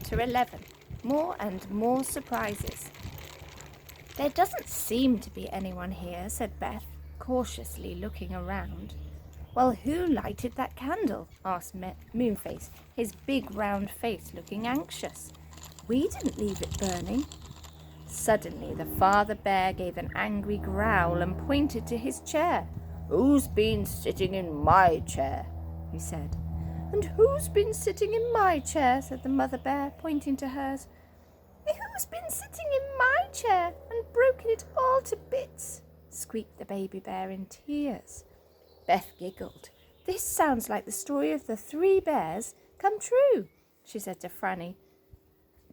Chapter 11. More and more surprises. There doesn't seem to be anyone here, said Beth, cautiously looking around. Well, who lighted that candle? Asked Moonface, his big round face looking anxious. We didn't leave it burning. Suddenly the father bear gave an angry growl and pointed to his chair. Who's been sitting in my chair? He said. And who's been sitting in my chair? Said the mother bear, pointing to hers. Who's been sitting in my chair and broken it all to bits? Squeaked the baby bear in tears. Beth giggled. This sounds like the story of the 3 bears come true, she said to Franny.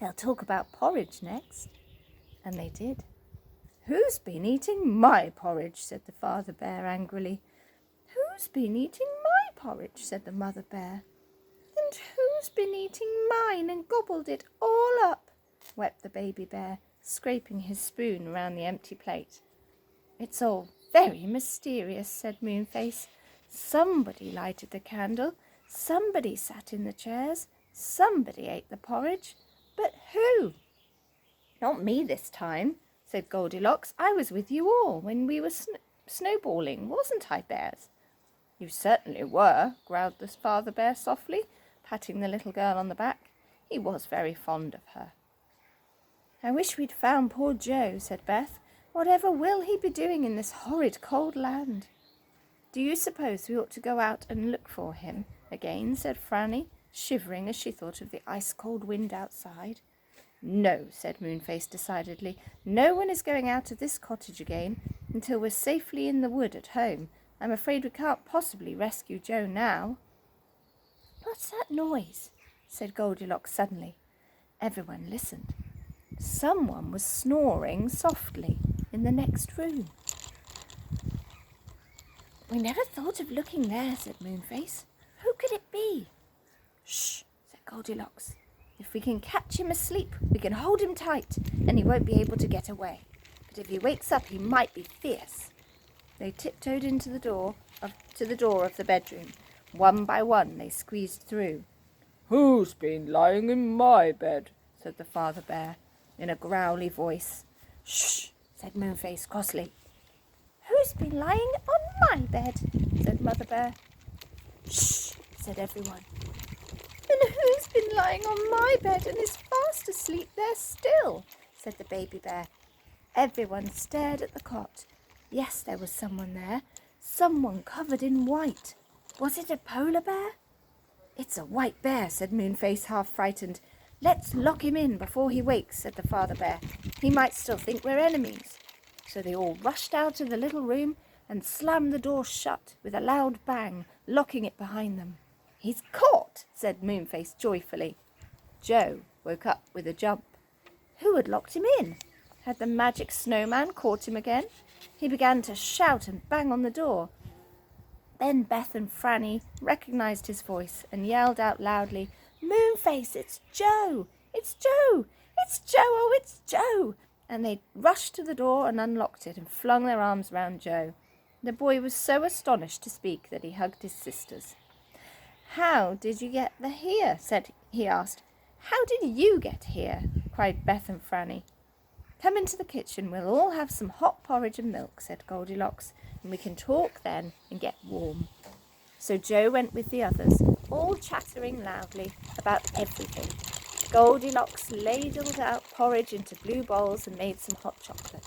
They'll talk about porridge next. And they did. Who's been eating my porridge? Said the father bear angrily. Who's been eating my porridge? Said the mother bear. And who's been eating mine and gobbled it all up? Wept the baby bear, scraping his spoon round the empty plate. It's all very mysterious, said Moonface. Somebody lighted the candle, somebody sat in the chairs, somebody ate the porridge, but who? Not me this time, said Goldilocks. I was with you all when we were snowballing, wasn't I, bears? You certainly were, growled the father bear softly, patting the little girl on the back. He was very fond of her. I wish we'd found poor Joe, said Beth. Whatever will he be doing in this horrid cold land? Do you suppose we ought to go out and look for him again? Said Franny, shivering as she thought of the ice-cold wind outside. No, said Moonface decidedly. No one is going out of this cottage again until we're safely in the wood at home. I'm afraid we can't possibly rescue Joe now. What's that noise? Said Goldilocks suddenly. Everyone listened. Someone was snoring softly in the next room. We never thought of looking there, said Moonface. Who could it be? Shh, said Goldilocks. If we can catch him asleep, we can hold him tight, and he won't be able to get away. But if he wakes up, he might be fierce. They tiptoed into the door to the door of the bedroom. One by one, they squeezed through. Who's been lying in my bed? Said the father bear, in a growly voice. Shh, said Moonface crossly. Who's been lying on my bed? Said Mother Bear. Shh, said everyone. And who's been lying on my bed and is fast asleep there still? Said the baby bear. Everyone stared at the cot. Yes, there was someone there, someone covered in white. Was it a polar bear? It's a white bear, said Moonface, half frightened. Let's lock him in before he wakes, said the father bear. He might still think we're enemies. So they all rushed out of the little room and slammed the door shut with a loud bang, locking it behind them. He's caught, said Moonface joyfully. Joe woke up with a jump. Who had locked him in? Had the magic snowman caught him again? He began to shout and bang on the door. Then Beth and Franny recognized his voice and yelled out loudly, Moonface, it's Joe! It's Joe! It's Joe! Oh, it's Joe! And they rushed to the door and unlocked it and flung their arms round Joe. The boy was so astonished to speak that he hugged his sisters. How did you get here? He asked. How did you get here? Cried Beth and Franny. Come into the kitchen, we'll all have some hot porridge and milk, said Goldilocks, and we can talk then and get warm. So Joe went with the others, all chattering loudly about everything. Goldilocks ladled out porridge into blue bowls and made some hot chocolate.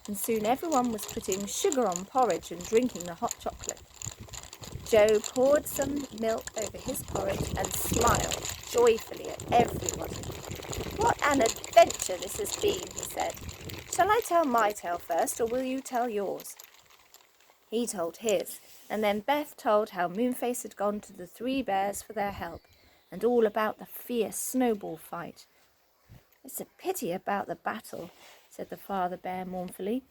And soon everyone was putting sugar on porridge and drinking the hot chocolate. Joe poured some milk over his porridge and smiled joyfully at everyone. What an adventure this has been, he said. Shall I tell my tale first, or will you tell yours? He told his, and then Beth told how Moonface had gone to the 3 bears for their help, and all about the fierce snowball fight. It's a pity about the battle, said the father bear mournfully.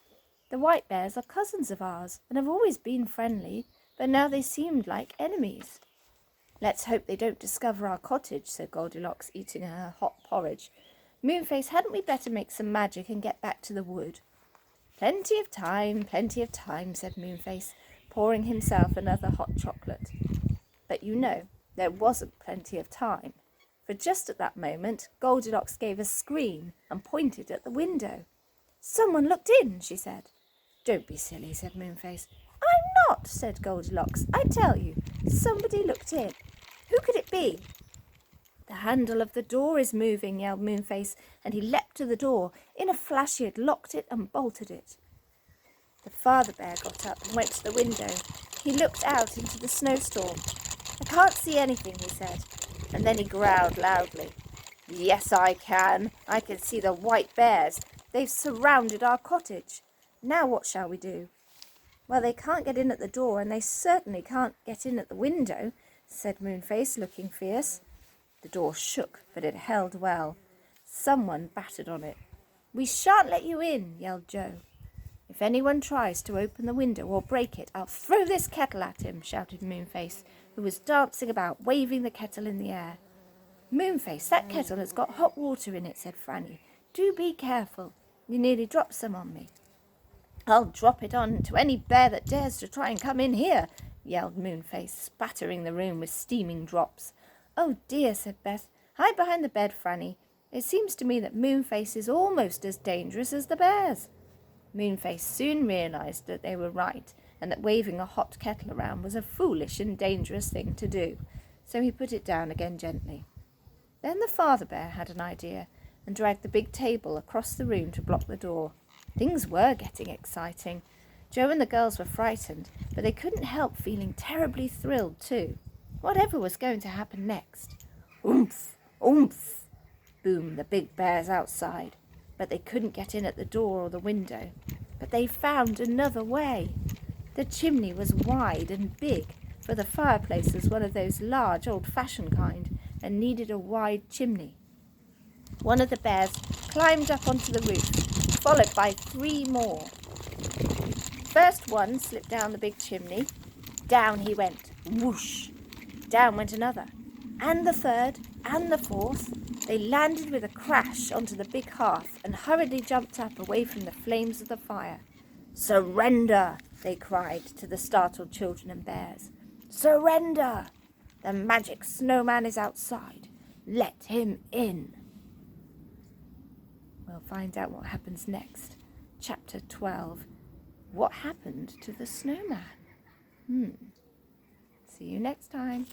The white bears are cousins of ours, and have always been friendly, but now they seemed like enemies. Let's hope they don't discover our cottage, said Goldilocks, eating her hot porridge. Moonface, hadn't we better make some magic and get back to the wood? Plenty of time, said Moonface, pouring himself another hot chocolate. But you know, there wasn't plenty of time. For just at that moment, Goldilocks gave a scream and pointed at the window. "Someone looked in," she said. "Don't be silly," said Moonface. "I'm not," said Goldilocks. "I tell you, somebody looked in. Who could it be?" "The handle of the door is moving," yelled Moonface, and he leapt to the door. In a flash he had locked it and bolted it. The father bear got up and went to the window. He looked out into the snowstorm. "I can't see anything," he said, and then he growled loudly. "Yes, I can. I can see the white bears. They've surrounded our cottage. Now what shall we do?" "Well, they can't get in at the door, and they certainly can't get in at the window," said Moonface, looking fierce. The door shook, but it held well. Someone battered on it. "We shan't let you in," yelled Joe. "If anyone tries to open the window or break it, I'll throw this kettle at him," shouted Moonface, who was dancing about, waving the kettle in the air. "Moonface, that kettle has got hot water in it," said Franny. "Do be careful. You nearly dropped some on me." "I'll drop it on to any bear that dares to try and come in here," yelled Moonface, spattering the room with steaming drops. "Oh dear," said Beth. "Hide behind the bed, Franny. It seems to me that Moonface is almost as dangerous as the bears." Moonface soon realised that they were right, and that waving a hot kettle around was a foolish and dangerous thing to do, so he put it down again gently. Then the father bear had an idea, and dragged the big table across the room to block the door. Things were getting exciting. Joe and the girls were frightened, but they couldn't help feeling terribly thrilled too. Whatever was going to happen next? "Oomph! Oomph!" boomed the big bears outside, but they couldn't get in at the door or the window. But they found another way. The chimney was wide and big, for the fireplace was one of those large old-fashioned kind and needed a wide chimney. One of the bears climbed up onto the roof, followed by 3 more. First one slipped down the big chimney. Down he went. Whoosh! Down went another, and the third, and the fourth. They landed with a crash onto the big hearth and hurriedly jumped up away from the flames of the fire. "Surrender!" they cried to the startled children and bears. "Surrender! The magic snowman is outside. Let him in." We'll find out what happens next. Chapter 12. What happened to the snowman? See you next time.